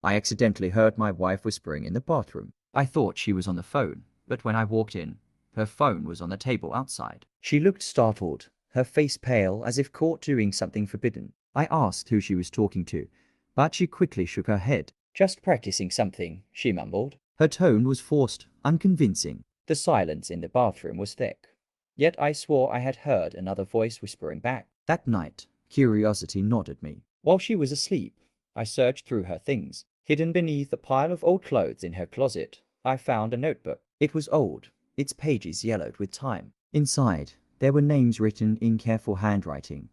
I accidentally heard my wife whispering in the bathroom. I thought she was on the phone, but when I walked in, her phone was on the table outside. She looked startled, her face pale as if caught doing something forbidden. I asked who she was talking to, but she quickly shook her head. "Just practicing something," she mumbled. Her tone was forced, unconvincing. The silence in the bathroom was thick. Yet I swore I had heard another voice whispering back. That night, curiosity nodded me. While she was asleep, I searched through her things. Hidden beneath a pile of old clothes in her closet, I found a notebook. It was old, its pages yellowed with time. Inside, there were names written in careful handwriting,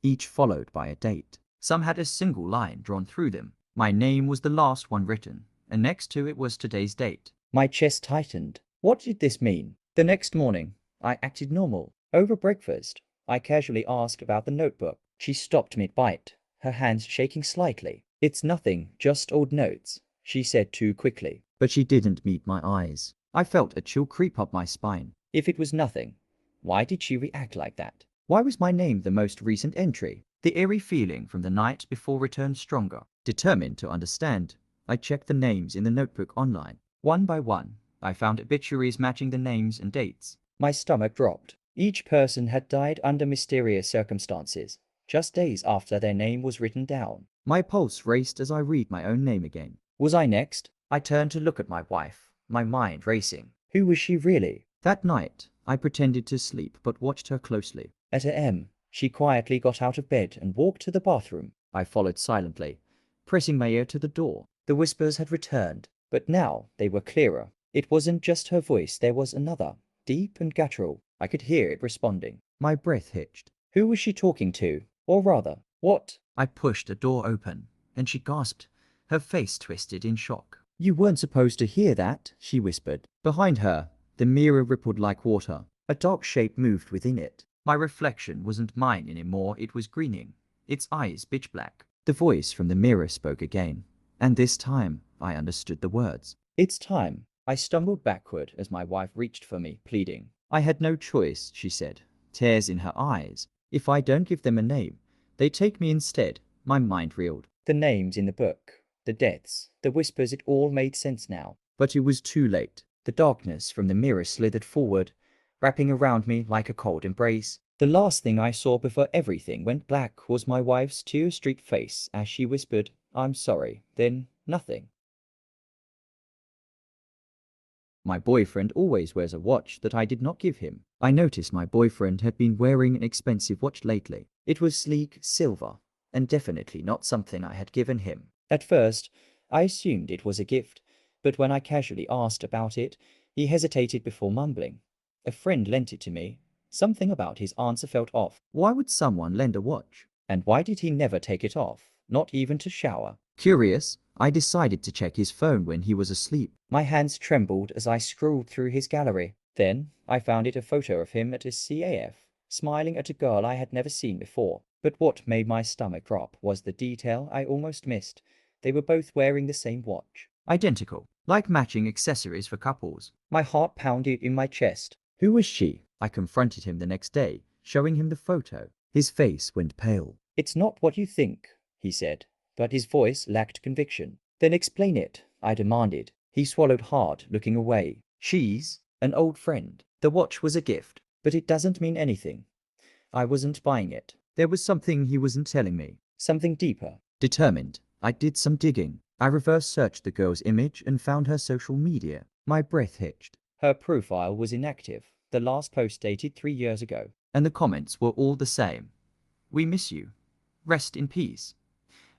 each followed by a date. Some had a single line drawn through them. My name was the last one written, and next to it was today's date. My chest tightened. What did this mean? The next morning, I acted normal. Over breakfast, I casually asked about the notebook. She stopped mid-bite, her hands shaking slightly. "It's nothing, just old notes," she said too quickly. But she didn't meet my eyes. I felt a chill creep up my spine. If it was nothing, why did she react like that? Why was my name the most recent entry? The eerie feeling from the night before returned stronger. Determined to understand, I checked the names in the notebook online. One by one, I found obituaries matching the names and dates. My stomach dropped. Each person had died under mysterious circumstances, just days after their name was written down. My pulse raced as I read my own name again. Was I next? I turned to look at my wife, my mind racing. Who was she really? That night, I pretended to sleep but watched her closely. At a.m., she quietly got out of bed and walked to the bathroom. I followed silently, pressing my ear to the door. The whispers had returned, but now they were clearer. It wasn't just her voice, there was another, deep and guttural. I could hear it responding. My breath hitched. Who was she talking to? Or rather, what? I pushed the door open, and she gasped, her face twisted in shock. "You weren't supposed to hear that," she whispered. Behind her, the mirror rippled like water. A dark shape moved within it. My reflection wasn't mine anymore, it was grinning, its eyes pitch black. The voice from the mirror spoke again, and this time I understood the words. "It's time." I stumbled backward as my wife reached for me, pleading. "I had no choice," she said, tears in her eyes. "If I don't give them a name, they take me instead." My mind reeled. The names in the book, the deaths, the whispers, it all made sense now. But it was too late. The darkness from the mirror slithered forward, wrapping around me like a cold embrace. The last thing I saw before everything went black was my wife's tear-streaked face as she whispered, "I'm sorry," then nothing. My boyfriend always wears a watch that I did not give him. I noticed my boyfriend had been wearing an expensive watch lately. It was sleek silver, and definitely not something I had given him. At first, I assumed it was a gift, but when I casually asked about it, he hesitated before mumbling. "A friend lent it to me." Something about his answer felt off. Why would someone lend a watch? And why did he never take it off, not even to shower? Curious, I decided to check his phone when he was asleep. My hands trembled as I scrolled through his gallery. Then I found it a photo of him at a CAF, smiling at a girl I had never seen before. But what made my stomach drop was the detail I almost missed. They were both wearing the same watch. Identical, like matching accessories for couples. My heart pounded in my chest. Who was she? I confronted him the next day, showing him the photo. His face went pale. "It's not what you think," he said, but his voice lacked conviction. "Then explain it," I demanded. He swallowed hard, looking away. "She's an old friend. The watch was a gift, but it doesn't mean anything. I wasn't buying it." There was something he wasn't telling me. Something deeper. Determined, I did some digging. I reverse searched the girl's image and found her social media. My breath hitched. Her profile was inactive. The last post dated 3 years ago. And the comments were all the same. "We miss you. Rest in peace."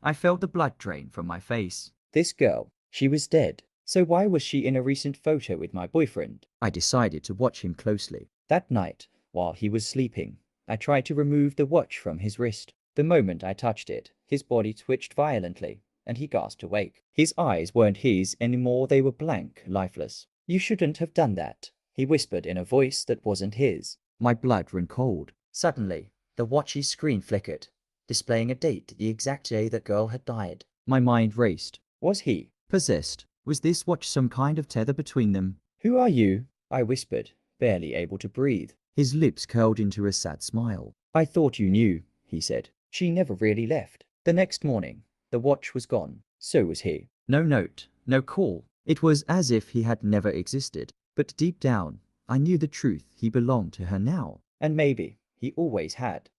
I felt the blood drain from my face. This girl, she was dead. So why was she in a recent photo with my boyfriend? I decided to watch him closely. That night, while he was sleeping, I tried to remove the watch from his wrist. The moment I touched it, his body twitched violently, and he gasped awake. His eyes weren't his anymore, they were blank, lifeless. "You shouldn't have done that," he whispered in a voice that wasn't his. My blood ran cold. Suddenly, the watch's screen flickered, displaying a date, the exact day the girl had died. My mind raced. Was he possessed? Was this watch some kind of tether between them? "Who are you?" I whispered, barely able to breathe. His lips curled into a sad smile. "I thought you knew," he said. "She never really left." The next morning, the watch was gone. So was he. No note, no call. It was as if he had never existed. But deep down, I knew the truth. He belonged to her now. And maybe he always had.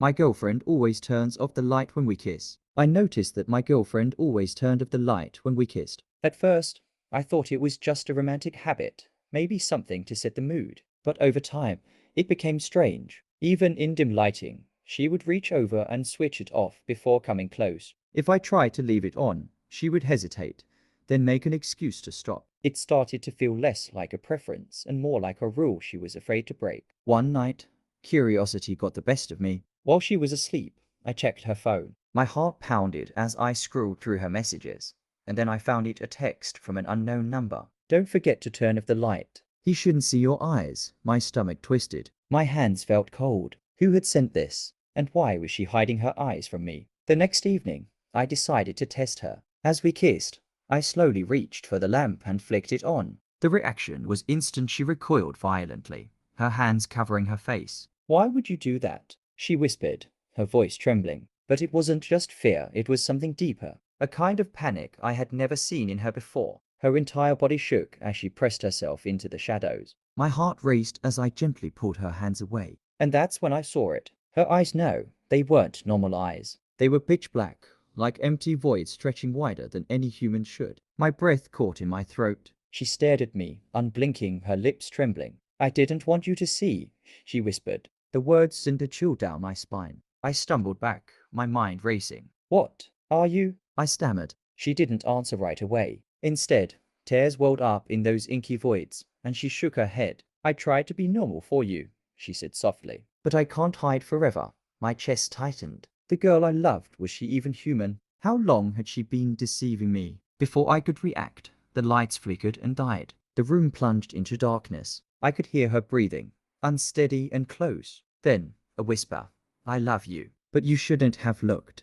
My girlfriend always turns off the light when we kiss. I noticed that my girlfriend always turned off the light when we kissed. At first, I thought it was just a romantic habit, maybe something to set the mood. But over time, it became strange. Even in dim lighting, she would reach over and switch it off before coming close. If I tried to leave it on, she would hesitate, then make an excuse to stop. It started to feel less like a preference and more like a rule she was afraid to break. One night, curiosity got the best of me. While she was asleep, I checked her phone. My heart pounded as I scrolled through her messages, and then I found it a text from an unknown number. Don't forget to turn off the light. He shouldn't see your eyes. My stomach twisted. My hands felt cold. Who had sent this? And why was she hiding her eyes from me? The next evening, I decided to test her. As we kissed, I slowly reached for the lamp and flicked it on. The reaction was instant. She recoiled violently, her hands covering her face. Why would you do that? She whispered, her voice trembling. But it wasn't just fear, it was something deeper. A kind of panic I had never seen in her before. Her entire body shook as she pressed herself into the shadows. My heart raced as I gently pulled her hands away. And that's when I saw it. Her eyes, no, they weren't normal eyes. They were pitch black, like empty voids stretching wider than any human should. My breath caught in my throat. She stared at me, unblinking, her lips trembling. I didn't want you to see, she whispered. The words sent a chill down my spine. I stumbled back, my mind racing. What are you? I stammered. She didn't answer right away. Instead, tears welled up in those inky voids, and she shook her head. I tried to be normal for you, she said softly. But I can't hide forever. My chest tightened. The girl I loved, was she even human? How long had she been deceiving me? Before I could react, the lights flickered and died. The room plunged into darkness. I could hear her breathing, unsteady and close. Then, a whisper. I love you. But you shouldn't have looked.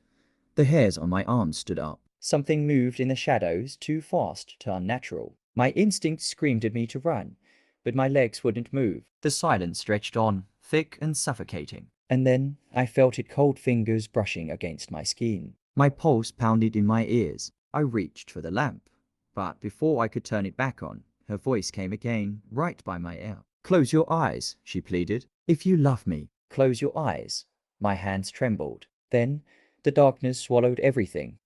The hairs on my arms stood up. Something moved in the shadows, too fast to unnatural. My instinct screamed at me to run, but my legs wouldn't move. The silence stretched on, thick and suffocating. And then I felt its cold fingers brushing against my skin. My pulse pounded in my ears. I reached for the lamp, but before I could turn it back on, her voice came again, right by my ear. Close your eyes, she pleaded. If you love me, close your eyes. My hands trembled. Then, the darkness swallowed everything.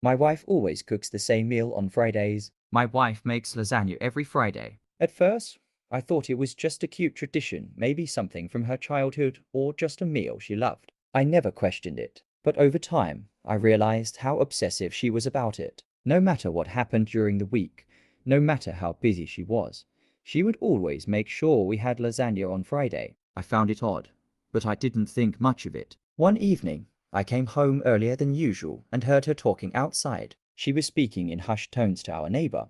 My wife always cooks the same meal on Fridays. My wife makes lasagna every Friday. At first, I thought it was just a cute tradition, maybe something from her childhood or just a meal she loved. I never questioned it. But over time, I realized how obsessive she was about it. No matter what happened during the week, no matter how busy she was, she would always make sure we had lasagna on Friday. I found it odd, but I didn't think much of it. One evening, I came home earlier than usual and heard her talking outside. She was speaking in hushed tones to our neighbor,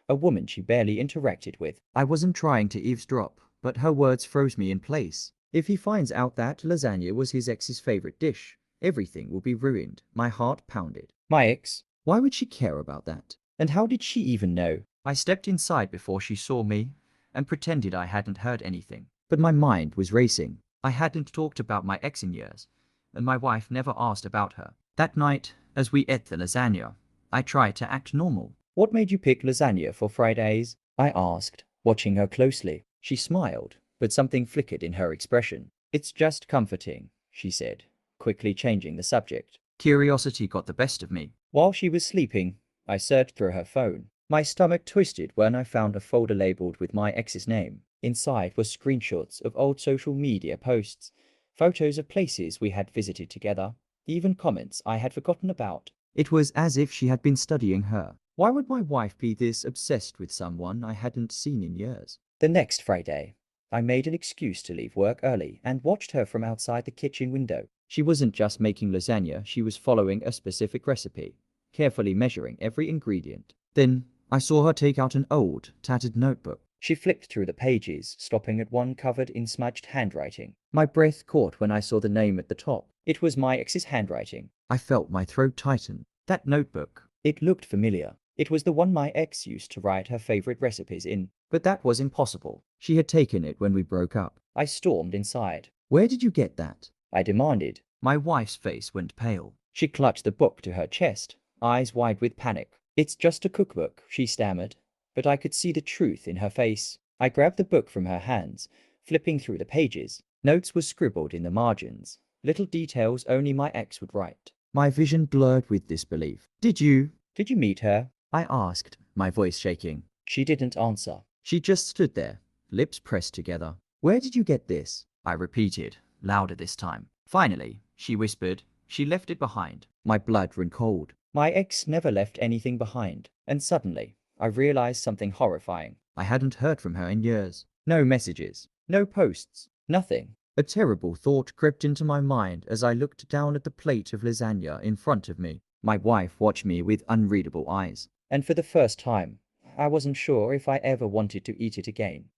a woman she barely interacted with. I wasn't trying to eavesdrop, but her words froze me in place. If he finds out that lasagna was his ex's favorite dish, everything will be ruined. My heart pounded. My ex? Why would she care about that? And how did she even know? I stepped inside before she saw me and pretended I hadn't heard anything. But my mind was racing. I hadn't talked about my ex in years, and my wife never asked about her. That night, as we ate the lasagna, I tried to act normal. What made you pick lasagna for Fridays? I asked, watching her closely. She smiled, but something flickered in her expression. It's just comforting, she said, quickly changing the subject. Curiosity got the best of me. While she was sleeping, I searched through her phone. My stomach twisted when I found a folder labeled with my ex's name. Inside were screenshots of old social media posts, photos of places we had visited together, even comments I had forgotten about. It was as if she had been studying her. Why would my wife be this obsessed with someone I hadn't seen in years? The next Friday, I made an excuse to leave work early and watched her from outside the kitchen window. She wasn't just making lasagna, she was following a specific recipe, carefully measuring every ingredient. Then I saw her take out an old, tattered notebook. She flipped through the pages, stopping at one covered in smudged handwriting. My breath caught when I saw the name at the top. It was my ex's handwriting. I felt my throat tighten. That notebook. It looked familiar. It was the one my ex used to write her favorite recipes in. But that was impossible. She had taken it when we broke up. I stormed inside. Where did you get that? I demanded. My wife's face went pale. She clutched the book to her chest, eyes wide with panic. "It's just a cookbook," she stammered, but I could see the truth in her face. I grabbed the book from her hands, flipping through the pages. Notes were scribbled in the margins, little details only my ex would write. My vision blurred with disbelief. Did you meet her?" I asked, my voice shaking. She didn't answer. She just stood there, lips pressed together. "Where did you get this?" I repeated, louder this time. Finally, she whispered, "She left it behind." My blood ran cold. My ex never left anything behind, and suddenly, I realized something horrifying. I hadn't heard from her in years. No messages, no posts, nothing. A terrible thought crept into my mind as I looked down at the plate of lasagna in front of me. My wife watched me with unreadable eyes, and for the first time, I wasn't sure if I ever wanted to eat it again.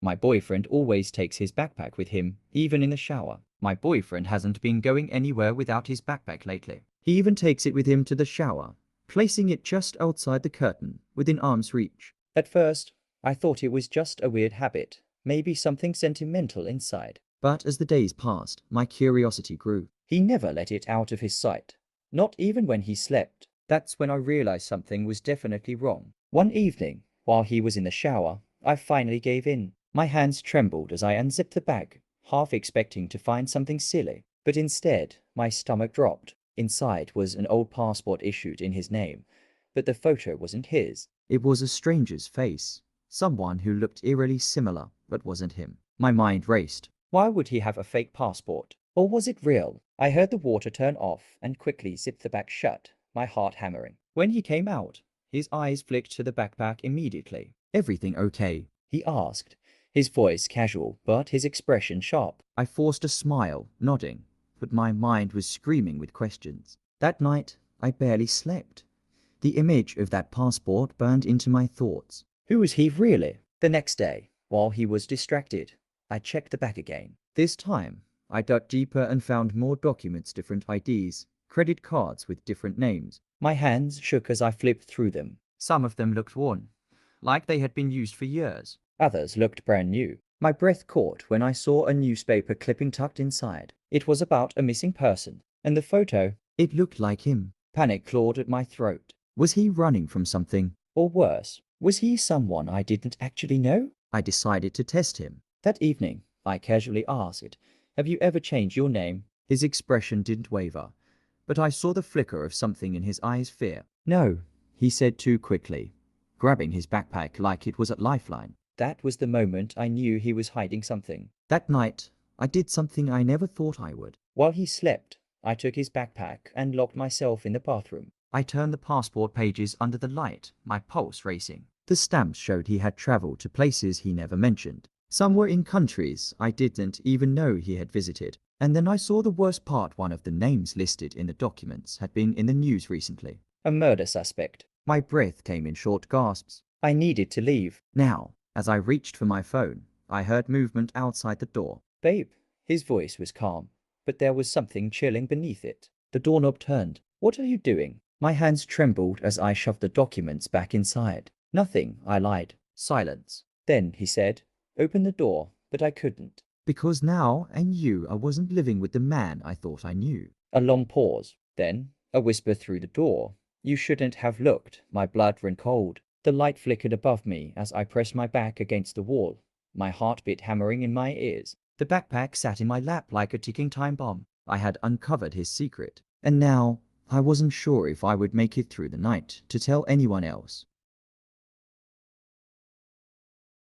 My boyfriend always takes his backpack with him, even in the shower. My boyfriend hasn't been going anywhere without his backpack lately. He even takes it with him to the shower, placing it just outside the curtain, within arm's reach. At first, I thought it was just a weird habit, maybe something sentimental inside. But as the days passed, my curiosity grew. He never let it out of his sight, not even when he slept. That's when I realized something was definitely wrong. One evening, while he was in the shower, I finally gave in. My hands trembled as I unzipped the bag, half expecting to find something silly. But instead, my stomach dropped. Inside was an old passport issued in his name, but the photo wasn't his. It was a stranger's face. Someone who looked eerily similar, but wasn't him. My mind raced. Why would he have a fake passport? Or was it real? I heard the water turn off and quickly zipped the bag shut, my heart hammering. When he came out, his eyes flicked to the backpack immediately. "Everything okay?" he asked, his voice casual, but his expression sharp. I forced a smile, nodding, but my mind was screaming with questions. That night, I barely slept. The image of that passport burned into my thoughts. Who was he really? The next day, while he was distracted, I checked the bag again. This time, I dug deeper and found more documents, different IDs, credit cards with different names. My hands shook as I flipped through them. Some of them looked worn, like they had been used for years. Others looked brand new. My breath caught when I saw a newspaper clipping tucked inside. It was about a missing person, and the photo, it looked like him. Panic clawed at my throat. Was he running from something? Or worse, was he someone I didn't actually know? I decided to test him. That evening, I casually asked, "Have you ever changed your name?" His expression didn't waver, but I saw the flicker of something in his eyes, fear. "No," he said too quickly, grabbing his backpack like it was a lifeline. That was the moment I knew he was hiding something. That night, I did something I never thought I would. While he slept, I took his backpack and locked myself in the bathroom. I turned the passport pages under the light, my pulse racing. The stamps showed he had traveled to places he never mentioned. Some were in countries I didn't even know he had visited. And then I saw the worst part: one of the names listed in the documents had been in the news recently. A murder suspect. My breath came in short gasps. I needed to leave. Now, as I reached for my phone, I heard movement outside the door. "Babe." His voice was calm, but there was something chilling beneath it. The doorknob turned. "What are you doing?" My hands trembled as I shoved the documents back inside. "Nothing," I lied. Silence. Then he said, "Open the door," but I couldn't. Because now I knew I wasn't living with the man I thought I knew. A long pause. Then a whisper through the door. "You shouldn't have looked." My blood ran cold. The light flickered above me as I pressed my back against the wall, my heartbeat hammering in my ears. The backpack sat in my lap like a ticking time bomb. I had uncovered his secret, and now I wasn't sure if I would make it through the night to tell anyone else.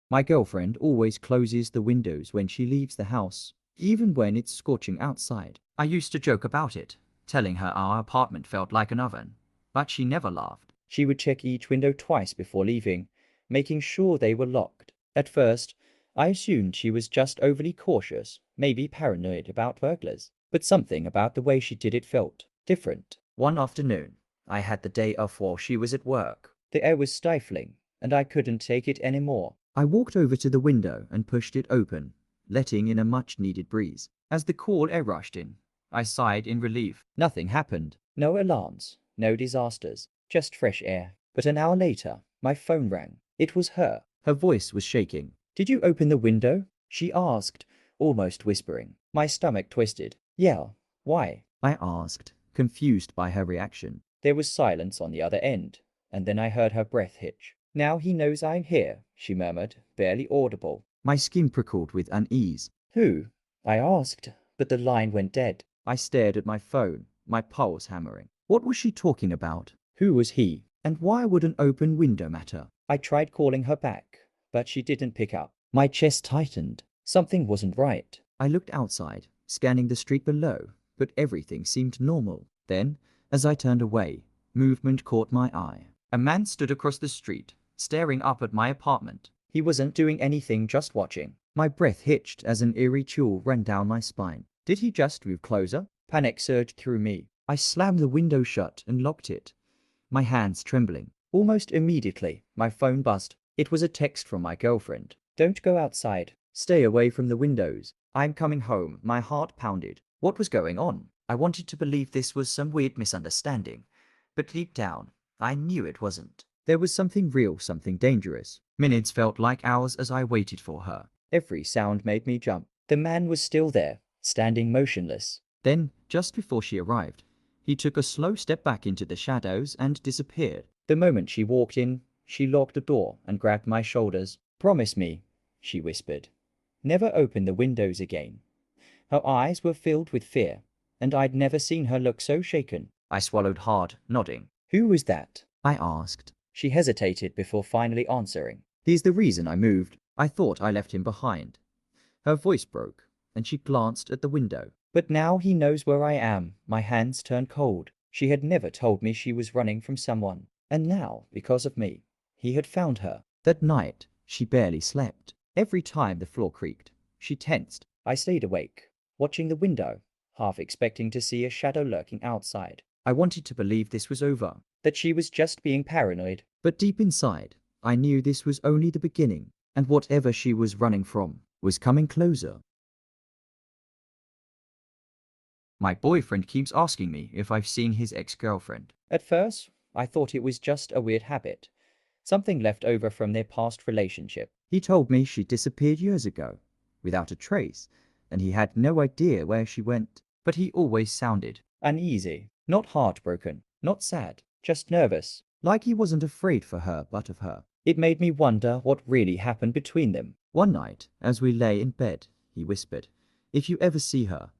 My girlfriend always closes the windows when she leaves the house, even when it's scorching outside. I used to joke about it, telling her our apartment felt like an oven, but she never laughed. She would check each window twice before leaving, making sure they were locked. At first, I assumed she was just overly cautious, maybe paranoid about burglars. But something about the way she did it felt different. One afternoon, I had the day off while she was at work. The air was stifling, and I couldn't take it anymore. I walked over to the window and pushed it open, letting in a much-needed breeze. As the cool air rushed in, I sighed in relief. Nothing happened. No alarms, no disasters, just fresh air. But an hour later, my phone rang. It was her. Her voice was shaking. "Did you open the window?" she asked, almost whispering. My stomach twisted. Yeah, why? I asked, confused by her reaction. There was silence on the other end, and then I heard her breath hitch. Now he knows I'm here, she murmured, barely audible. My skin prickled with unease. Who? I asked, but the line went dead. I stared at my phone, my pulse hammering. What was she talking about? Who was he? And why would an open window matter? I tried calling her back, but she didn't pick up. My chest tightened. Something wasn't right. I looked outside, scanning the street below, but everything seemed normal. Then, as I turned away, movement caught my eye. A man stood across the street, staring up at my apartment. He wasn't doing anything, just watching. My breath hitched as an eerie chill ran down my spine. Did he just move closer? Panic surged through me. I slammed the window shut and locked it, my hands trembling. Almost immediately, my phone buzzed. It was a text from my girlfriend. Don't go outside. Stay away from the windows. I'm coming home. My heart pounded. What was going on? I wanted to believe this was some weird misunderstanding, but deep down, I knew it wasn't. There was something real, something dangerous. Minutes felt like hours as I waited for her. Every sound made me jump. The man was still there, standing motionless. Then, just before she arrived, he took a slow step back into the shadows and disappeared. The moment she walked in, she locked the door and grabbed my shoulders. Promise me, she whispered. Never open the windows again. Her eyes were filled with fear, and I'd never seen her look so shaken. I swallowed hard, nodding. Who was that? I asked. She hesitated before finally answering. He's the reason I moved. I thought I left him behind. Her voice broke, and she glanced at the window. But now he knows where I am. My hands turned cold. She had never told me she was running from someone. And now, because of me, he had found her. That night, she barely slept. Every time the floor creaked, she tensed. I stayed awake, watching the window, half expecting to see a shadow lurking outside. I wanted to believe this was over, that she was just being paranoid. But deep inside, I knew this was only the beginning, and whatever she was running from was coming closer. My boyfriend keeps asking me if I've seen his ex-girlfriend. At first, I thought it was just a weird habit, something left over from their past relationship. He told me she disappeared years ago, without a trace, and he had no idea where she went. But he always sounded uneasy, not heartbroken, not sad, just nervous, like he wasn't afraid for her but of her. It made me wonder what really happened between them. One night, as we lay in bed, he whispered, "If you ever see her,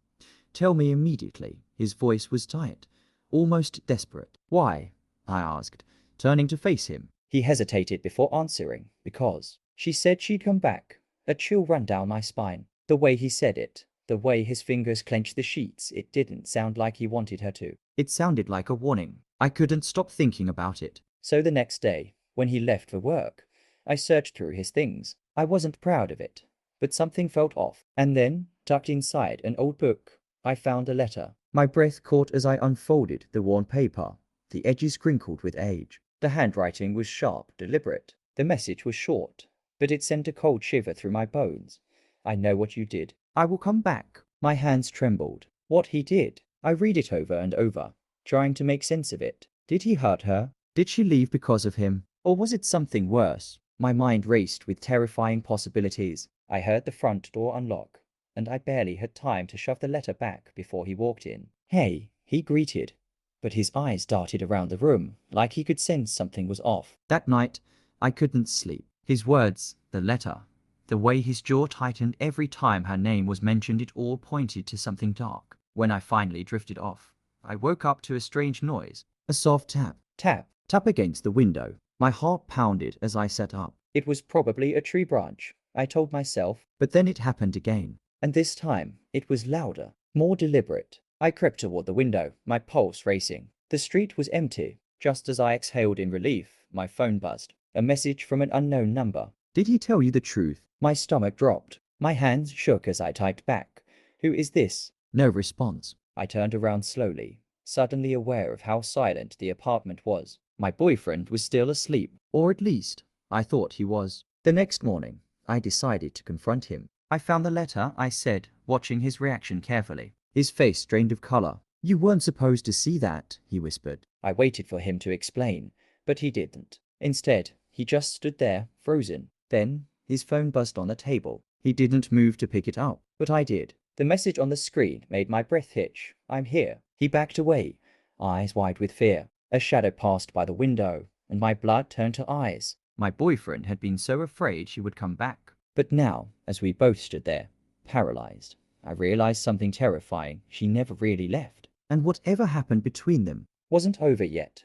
tell me immediately." His voice was tight, almost desperate. Why? I asked, turning to face him. He hesitated before answering. Because she said she'd come back. A chill ran down my spine. The way he said it, the way his fingers clenched the sheets, it didn't sound like he wanted her to. It sounded like a warning. I couldn't stop thinking about it. So the next day, when he left for work, I searched through his things. I wasn't proud of it, but something felt off. And then, tucked inside an old book, I found a letter. My breath caught as I unfolded the worn paper, the edges crinkled with age. The handwriting was sharp, deliberate. The message was short, but it sent a cold shiver through my bones. I know what you did. I will come back. My hands trembled. What he did. I read it over and over, trying to make sense of it. Did he hurt her? Did she leave because of him? Or was it something worse? My mind raced with terrifying possibilities. I heard the front door unlock, and I barely had time to shove the letter back before he walked in. Hey, he greeted, but his eyes darted around the room like he could sense something was off. That night, I couldn't sleep. His words, the letter, the way his jaw tightened every time her name was mentioned, it all pointed to something dark. When I finally drifted off, I woke up to a strange noise. A soft tap, tap, tap against the window. My heart pounded as I sat up. It was probably a tree branch, I told myself, but then it happened again. And this time, it was louder, more deliberate. I crept toward the window, my pulse racing. The street was empty. Just as I exhaled in relief, my phone buzzed. A message from an unknown number. Did he tell you the truth? My stomach dropped. My hands shook as I typed back. Who is this? No response. I turned around slowly, suddenly aware of how silent the apartment was. My boyfriend was still asleep, or at least, I thought he was. The next morning, I decided to confront him. I found the letter, I said, watching his reaction carefully. His face drained of color. You weren't supposed to see that, he whispered. I waited for him to explain, but he didn't. Instead, he just stood there, frozen. Then, his phone buzzed on the table. He didn't move to pick it up, but I did. The message on the screen made my breath hitch. I'm here. He backed away, eyes wide with fear. A shadow passed by the window, and my blood turned to ice. My boyfriend had been so afraid she would come back. But now, as we both stood there, paralyzed, I realized something terrifying. She never really left. And whatever happened between them wasn't over yet.